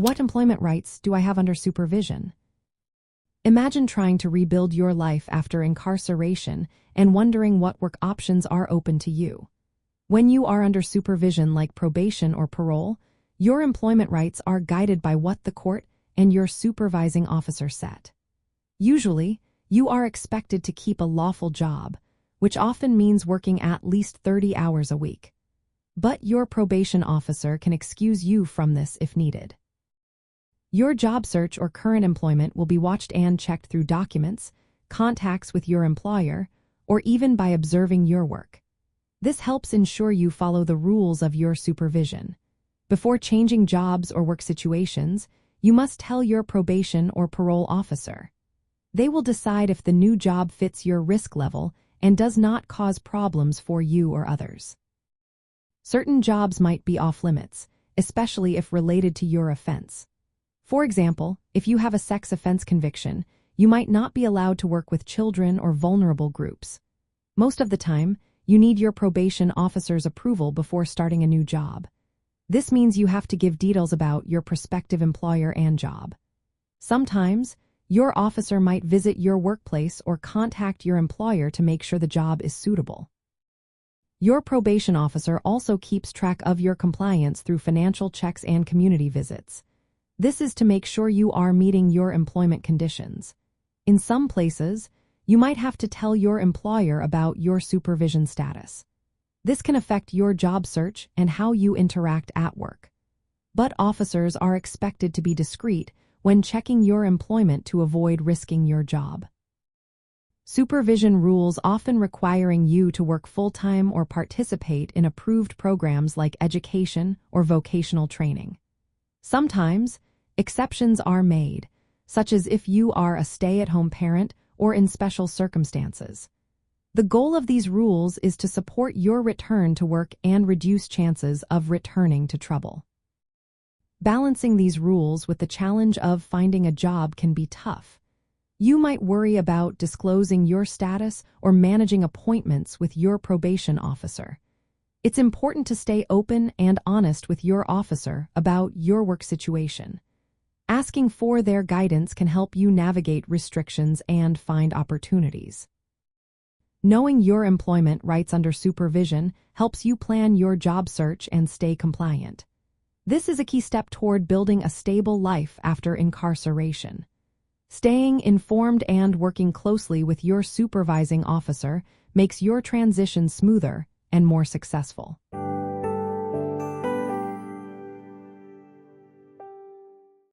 What employment rights do I have under supervision? Imagine trying to rebuild your life after incarceration and wondering what work options are open to you. When you are under supervision like probation or parole, your employment rights are guided by what the court and your supervising officer set. Usually, you are expected to keep a lawful job, which often means working at least 30 hours a week. But your probation officer can excuse you from this if needed. Your job search or current employment will be watched and checked through documents, contacts with your employer, or even by observing your work. This helps ensure you follow the rules of your supervision. Before changing jobs or work situations, you must tell your probation or parole officer. They will decide if the new job fits your risk level and does not cause problems for you or others. Certain jobs might be off-limits, especially if related to your offense. For example, if you have a sex offense conviction, you might not be allowed to work with children or vulnerable groups. Most of the time, you need your probation officer's approval before starting a new job. This means you have to give details about your prospective employer and job. Sometimes, your officer might visit your workplace or contact your employer to make sure the job is suitable. Your probation officer also keeps track of your compliance through financial checks and community visits. This is to make sure you are meeting your employment conditions. In some places, you might have to tell your employer about your supervision status. This can affect your job search and how you interact at work. But officers are expected to be discreet when checking your employment to avoid risking your job. Supervision rules often requiring you to work full-time or participate in approved programs like education or vocational training. Sometimes, exceptions are made, such as if you are a stay-at-home parent or in special circumstances. The goal of these rules is to support your return to work and reduce chances of returning to trouble. Balancing these rules with the challenge of finding a job can be tough. You might worry about disclosing your status or managing appointments with your probation officer. It's important to stay open and honest with your officer about your work situation. Asking for their guidance can help you navigate restrictions and find opportunities. Knowing your employment rights under supervision helps you plan your job search and stay compliant. This is a key step toward building a stable life after incarceration. Staying informed and working closely with your supervising officer makes your transition smoother and more successful.